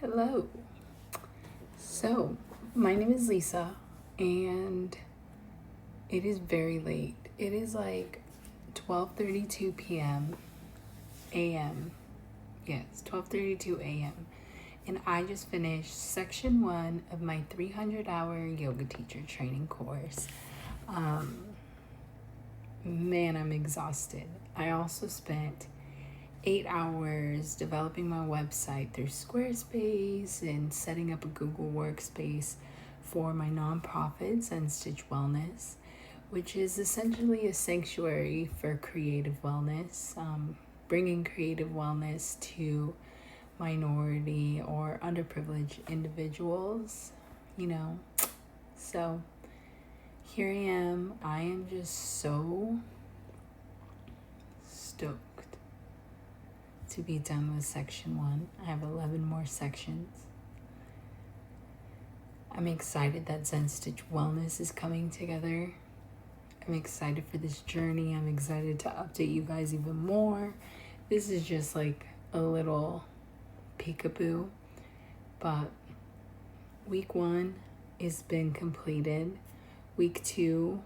Hello. So, my name is Lisa, and it is very late. It is like 12:32 p.m. a.m. Yes, 12:32 a.m. And I just finished section 1 of my 300-hour yoga teacher training course. Man, I'm exhausted. I also spent 8 hours developing my website through Squarespace and setting up a Google Workspace for my nonprofit, Zen Stitch Wellness, which is essentially a sanctuary for creative wellness, bringing creative wellness to minority or underprivileged individuals, So here I am. I am just so stoked to be done with section 1. I have 11 more sections. I'm excited that Zen Stitch Wellness is coming together. I'm excited for this journey. I'm excited to update you guys even more. This is just like a little peekaboo, but week 1 has been completed. Week 2,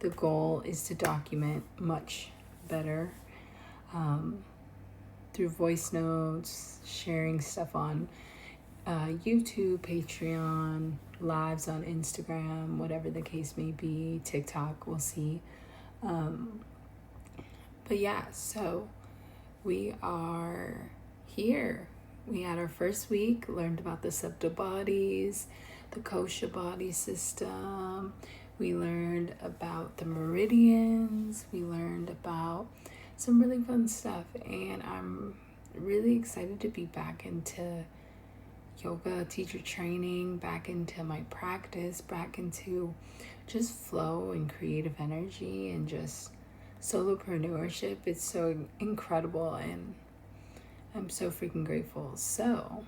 the goal is to document much better through voice notes, sharing stuff on YouTube, Patreon, lives on Instagram, whatever the case may be, TikTok, we'll see. But yeah, so we are here. We had our first week, learned about the subtle bodies, the kosha body system. We learned about the meridians. We learned about some really fun stuff, and I'm really excited to be back into yoga teacher training, back into my practice, back into just flow and creative energy and just solopreneurship. It's so incredible, and I'm so freaking grateful. So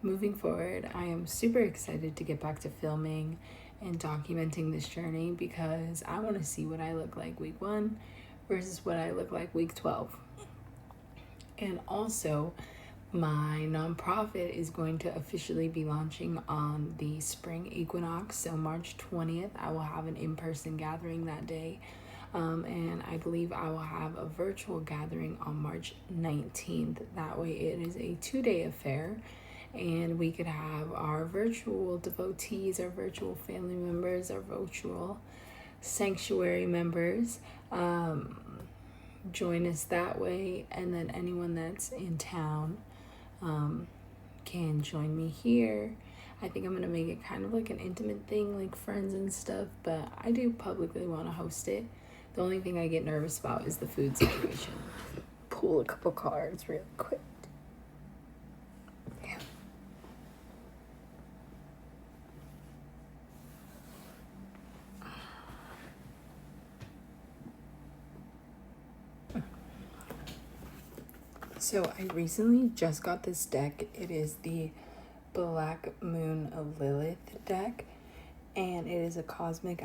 moving forward, I am super excited to get back to filming and documenting this journey because I want to see what I look like week 1 versus what I look like week 12. And also, my nonprofit is going to officially be launching on the spring equinox. So March 20th, I will have an in-person gathering that day. And I believe I will have a virtual gathering on March 19th. That way it is a 2-day affair. And we could have our virtual devotees, our virtual family members, our virtual sanctuary members join us that way, and then anyone that's in town can join me here. I think I'm gonna make it kind of like an intimate thing, like friends and stuff, but I do publicly want to host it. The only thing I get nervous about is the food situation. Pull a couple cards real quick. Yeah. So I recently just got this deck. It is the Black Moon Lilith deck, and it is a Cosmic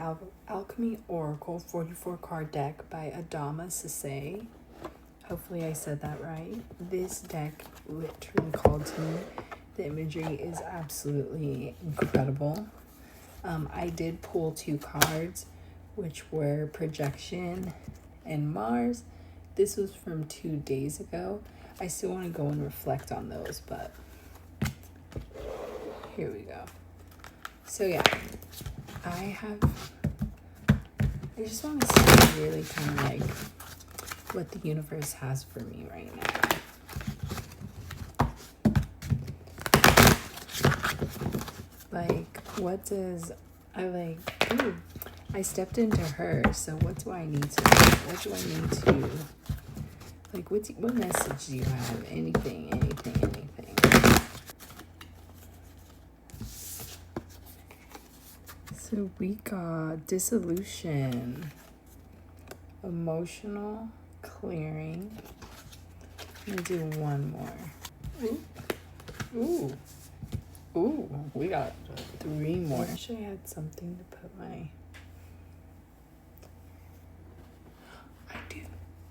Alchemy Oracle 44 card deck by Adama Sase. Hopefully I said that right. This deck literally called to me. The imagery is absolutely incredible. I did pull 2 cards, which were Projection and Mars. This was from 2 days ago. I still want to go and reflect on those, but here we go. So yeah, I just want to see really kind of like what the universe has for me right now. Like, what does I stepped into her, so what do I need to like, what message do you have? Anything. So we got dissolution, emotional clearing. Let me do one more. Ooh, we got 3 more. I wish I had something to put my...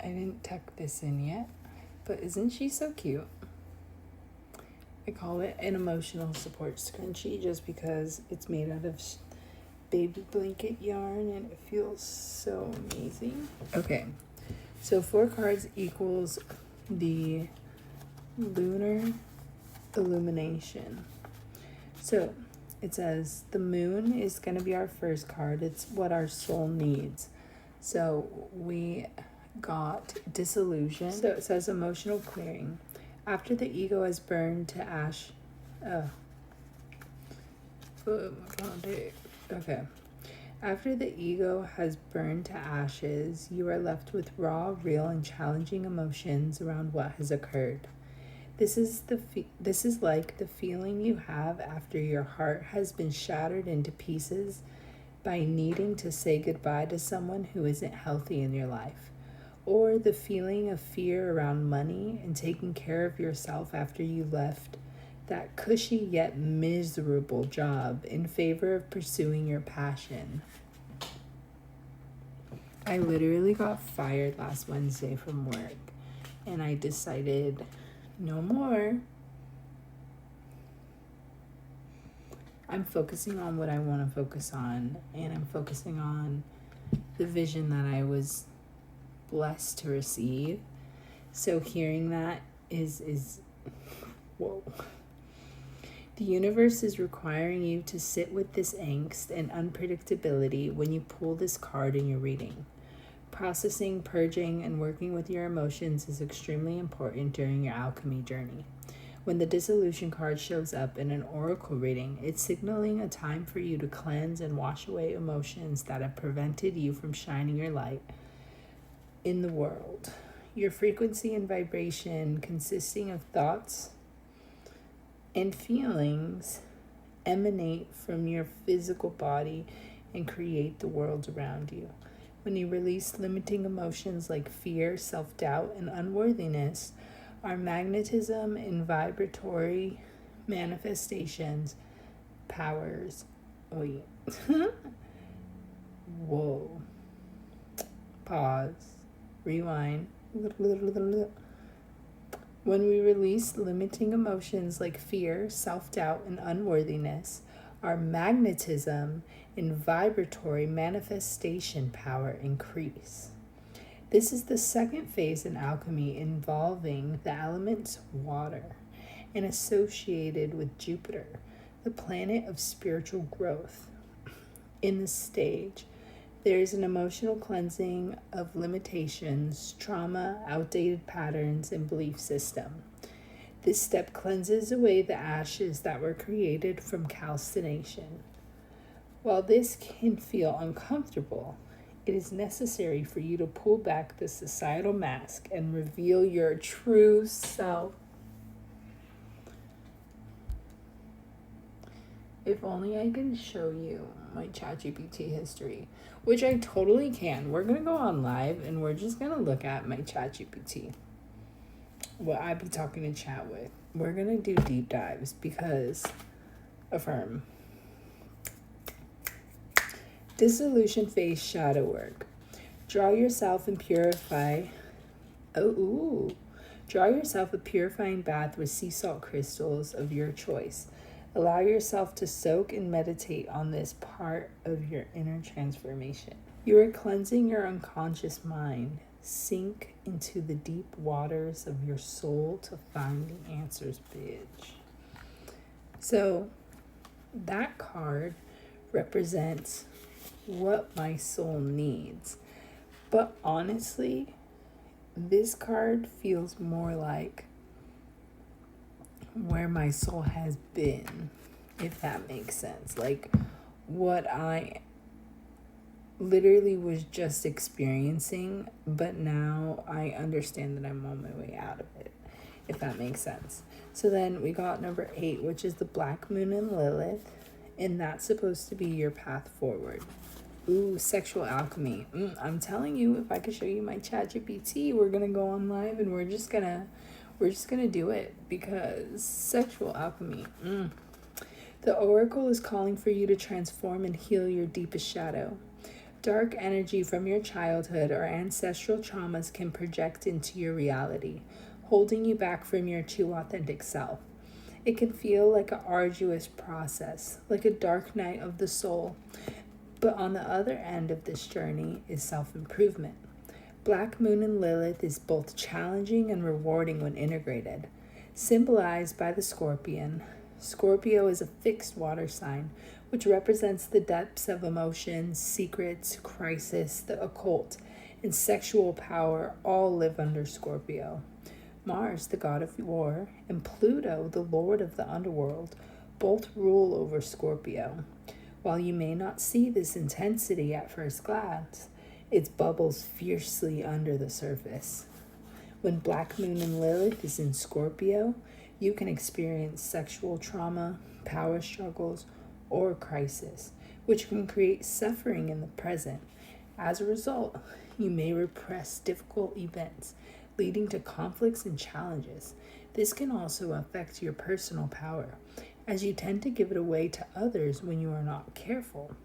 I didn't tuck this in yet, but isn't she so cute? I call it an emotional support scrunchie just because it's made out of baby blanket yarn and it feels so amazing. Okay, so 4 cards equals the lunar illumination. So it says the moon is going to be our first card. It's what our soul needs. So we got dissolution. So it says emotional clearing. After the ego has burned to ash. Okay. After the ego has burned to ashes, you are left with raw, real, and challenging emotions around what has occurred. This is like the feeling you have after your heart has been shattered into pieces by needing to say goodbye to someone who isn't healthy in your life, or the feeling of fear around money and taking care of yourself after you left that cushy yet miserable job in favor of pursuing your passion. I literally got fired last Wednesday from work, and I decided no more. I'm focusing on what I want to focus on, and I'm focusing on the vision that I was blessed to receive. So hearing that is whoa. The universe is requiring you to sit with this angst and unpredictability when you pull this card in your reading. Processing, purging, and working with your emotions is extremely important during your alchemy journey. When the dissolution card shows up in an oracle reading, it's signaling a time for you to cleanse and wash away emotions that have prevented you from shining your light in the world. Your frequency and vibration, consisting of thoughts and feelings, emanate from your physical body and create the world around you. When you release limiting emotions like fear, self-doubt, and unworthiness, our magnetism and vibratory manifestations powers. Wait. Whoa. Pause. Rewind. When we release limiting emotions like fear, self-doubt, and unworthiness, our magnetism and vibratory manifestation power increase. This is the second phase in alchemy involving the element water and associated with Jupiter, the planet of spiritual growth. In this stage, there is an emotional cleansing of limitations, trauma, outdated patterns, and belief system. This step cleanses away the ashes that were created from calcination. While this can feel uncomfortable, it is necessary for you to pull back the societal mask and reveal your true self. If only I can show you my ChatGPT history, which I totally can. We're going to go on live and we're just going to look at my ChatGPT. What I be talking to chat with. We're going to do deep dives because affirm. Dissolution phase shadow work. Draw yourself and purify. Draw yourself a purifying bath with sea salt crystals of your choice. Allow yourself to soak and meditate on this part of your inner transformation. You are cleansing your unconscious mind. Sink into the deep waters of your soul to find the answers, bitch. So that card represents what my soul needs. But honestly, this card feels more like where my soul has been, if that makes sense. Like what I literally was just experiencing, but now I understand that I'm on my way out of it, if that makes sense. So then we got number 8, which is the Black Moon and Lilith, and that's supposed to be your path forward. Ooh, sexual alchemy. I'm telling you, if I could show you my ChatGPT, we're gonna go on live and we're just gonna do it because sexual alchemy. The oracle is calling for you to transform and heal your deepest shadow. Dark energy from your childhood or ancestral traumas can project into your reality, holding you back from your true authentic self. It can feel like an arduous process, like a dark night of the soul. But on the other end of this journey is self-improvement. Black Moon and Lilith is both challenging and rewarding when integrated. Symbolized by the scorpion, Scorpio is a fixed water sign, which represents the depths of emotions, secrets, crisis, the occult, and sexual power all live under Scorpio. Mars, the god of war, and Pluto, the lord of the underworld, both rule over Scorpio. While you may not see this intensity at first glance, it bubbles fiercely under the surface. When Black Moon and Lilith is in Scorpio, you can experience sexual trauma, power struggles, or crisis, which can create suffering in the present. As a result, you may repress difficult events, leading to conflicts and challenges. This can also affect your personal power, as you tend to give it away to others when you are not careful.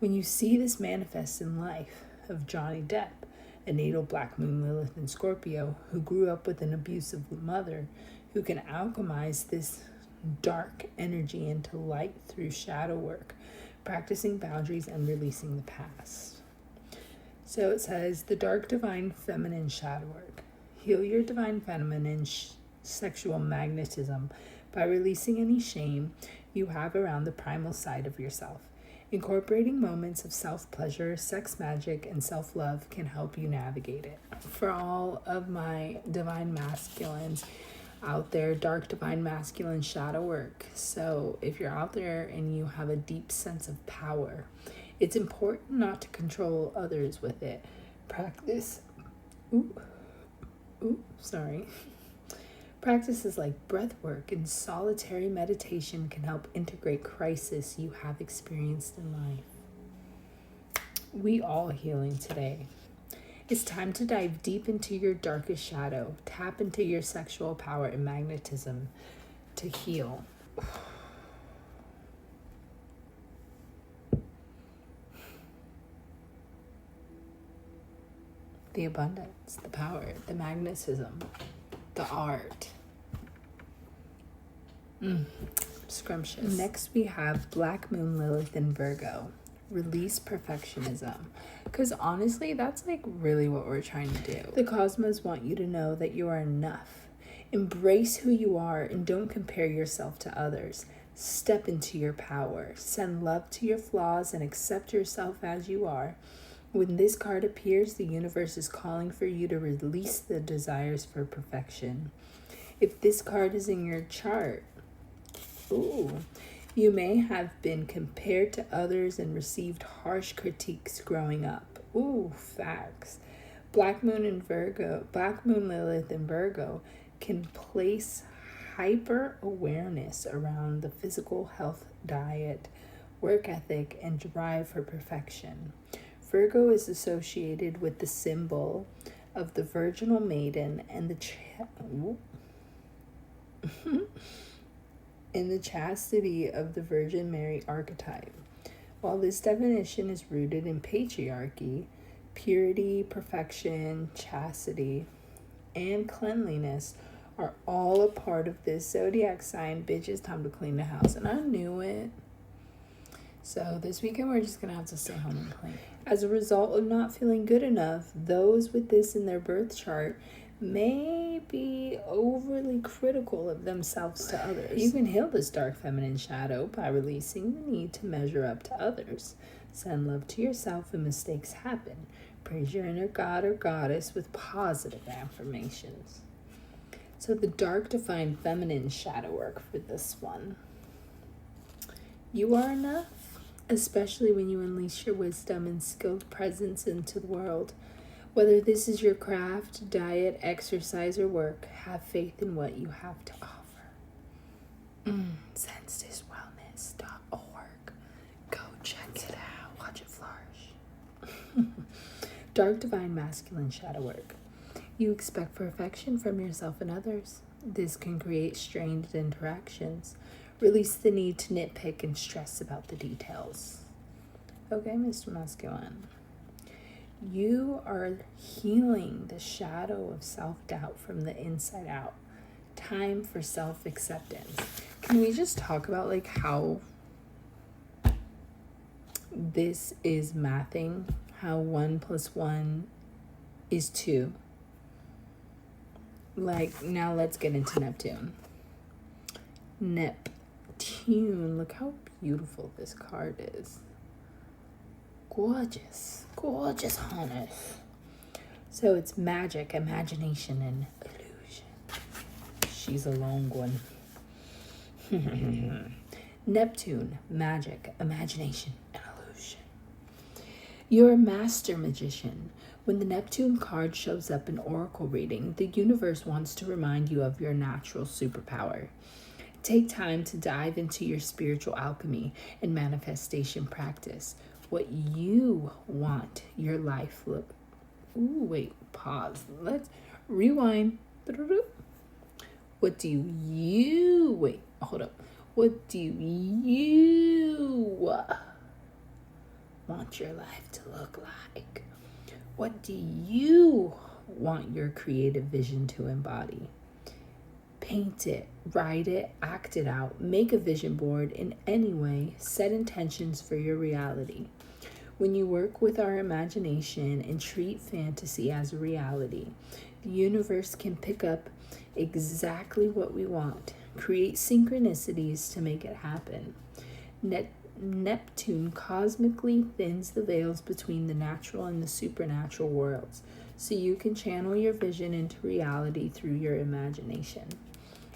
When you see this manifest in life of Johnny Depp, a natal Black Moon Lilith in Scorpio who grew up with an abusive mother who can alchemize this dark energy into light through shadow work, practicing boundaries and releasing the past. So it says, the dark divine feminine shadow work. Heal your divine feminine sexual magnetism by releasing any shame you have around the primal side of yourself. Incorporating moments of self-pleasure, sex magic, and self-love can help you navigate it. For all of my divine masculines out there, dark divine masculine shadow work. So if you're out there and you have a deep sense of power, it's important not to control others with it. Practices like breath work and solitary meditation can help integrate crisis you have experienced in life. We all healing today. It's time to dive deep into your darkest shadow. Tap into your sexual power and magnetism to heal. The abundance, the power, the magnetism, the art. Scrumptious. Next we have Black Moon Lilith in Virgo. Release perfectionism. Because honestly, that's like really what we're trying to do. The cosmos want you to know that you are enough. Embrace who you are and don't compare yourself to others. Step into your power. Send love to your flaws and accept yourself as you are. When this card appears, the universe is calling for you to release the desires for perfection. If this card is in your chart, you may have been compared to others and received harsh critiques growing up. Facts. Black Moon Lilith in Virgo can place hyper awareness around the physical health, diet, work ethic, and drive for perfection. Virgo is associated with the symbol of the virginal maiden and the chastity of the Virgin Mary archetype. While this definition is rooted in patriarchy, purity, perfection, chastity, and cleanliness are all a part of this zodiac sign. Bitch, it's time to clean the house. And I knew it. So this weekend we're just going to have to stay home and clean. As a result of not feeling good enough, those with this in their birth chart may be overly critical of themselves to others. You can heal this dark feminine shadow by releasing the need to measure up to others. Send love to yourself when mistakes happen. Praise your inner god or goddess with positive affirmations. So the dark divine feminine shadow work for this one. You are enough, especially when you unleash your wisdom and skilled presence into the world. Whether this is your craft, diet, exercise, or work, have faith in what you have to offer. Zen Stitch Wellness.org. Go check it out. Watch it flourish. Dark divine masculine shadow work. You expect perfection from yourself and others. This can create strained interactions. Release the need to nitpick and stress about the details. Okay, Mr. Masculine. You are healing the shadow of self-doubt from the inside out. Time for self-acceptance. Can we just talk about like how this is mathing? How 1 + 1 is 2. Like, now let's get into Neptune. Neptune. Look how beautiful this card is. Gorgeous. Gorgeous, honey. So it's magic, imagination, and illusion. She's a long one. Neptune, magic, imagination, and illusion. You're a master magician. When the Neptune card shows up in oracle reading, the universe wants to remind you of your natural superpower. Take time to dive into your spiritual alchemy and manifestation practice. What you want your life look. Ooh, wait, pause. Let's rewind. What do you, wait, hold up. What do you want your life to look like? What do you want your creative vision to embody? Paint it, write it, act it out, make a vision board in any way, set intentions for your reality. When you work with our imagination and treat fantasy as a reality, the universe can pick up exactly what we want, create synchronicities to make it happen. Neptune cosmically thins the veils between the natural and the supernatural worlds, so you can channel your vision into reality through your imagination.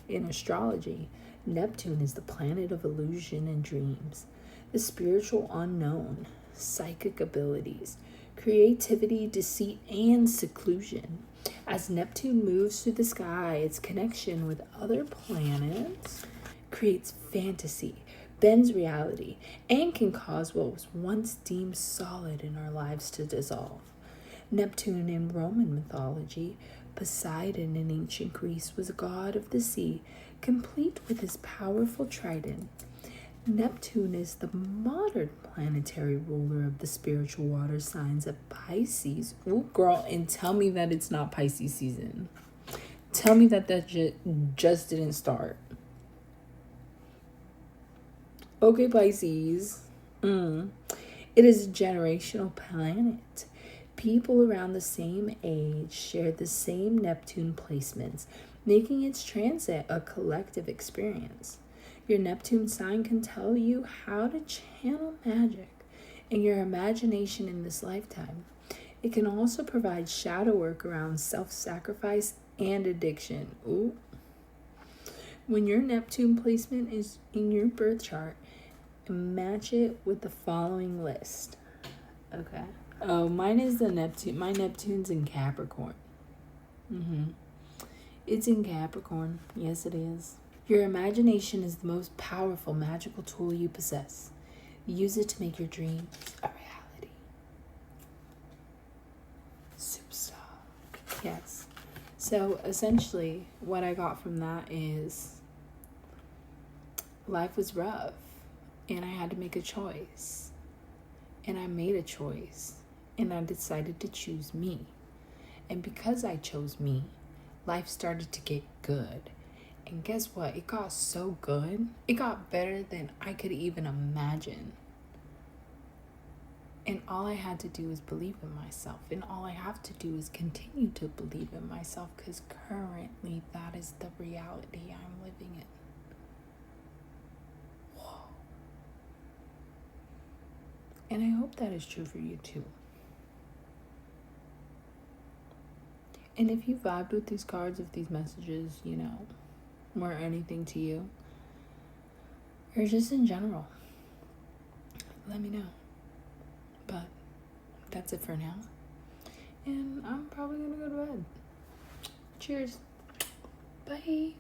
In astrology, Neptune is the planet of illusion and dreams, the spiritual unknown, psychic abilities, creativity, deceit, and seclusion. As Neptune moves through the sky, its connection with other planets creates fantasy, bends reality, and can cause what was once deemed solid in our lives to dissolve. Neptune in Roman mythology, Poseidon in ancient Greece, was a god of the sea, complete with his powerful trident. Neptune is the modern planetary ruler of the spiritual water signs of Pisces. Ooh, girl, and tell me that it's not Pisces season. Tell me that just didn't start. Okay, Pisces. It is a generational planet. People around the same age share the same Neptune placements, making its transit a collective experience. Your Neptune sign can tell you how to channel magic and your imagination in this lifetime. It can also provide shadow work around self-sacrifice and addiction. Ooh. When your Neptune placement is in your birth chart, match it with the following list. Okay. Oh, mine is the Neptune. My Neptune's in Capricorn. It's in Capricorn. Yes, it is. Your imagination is the most powerful magical tool you possess. Use it to make your dreams a reality. Superstar. Yes. So essentially, what I got from that is life was rough, and I had to make a choice. And I made a choice, and I decided to choose me. And because I chose me, life started to get good. And guess what? It got so good. It got better than I could even imagine. And all I had to do is believe in myself. And all I have to do is continue to believe in myself, because currently that is the reality I'm living in. Whoa. And I hope that is true for you too. And if you vibed with these cards, if these messages, or anything to you, or just in general, let me know. But that's it for now, and I'm probably gonna go to bed. Cheers. Bye.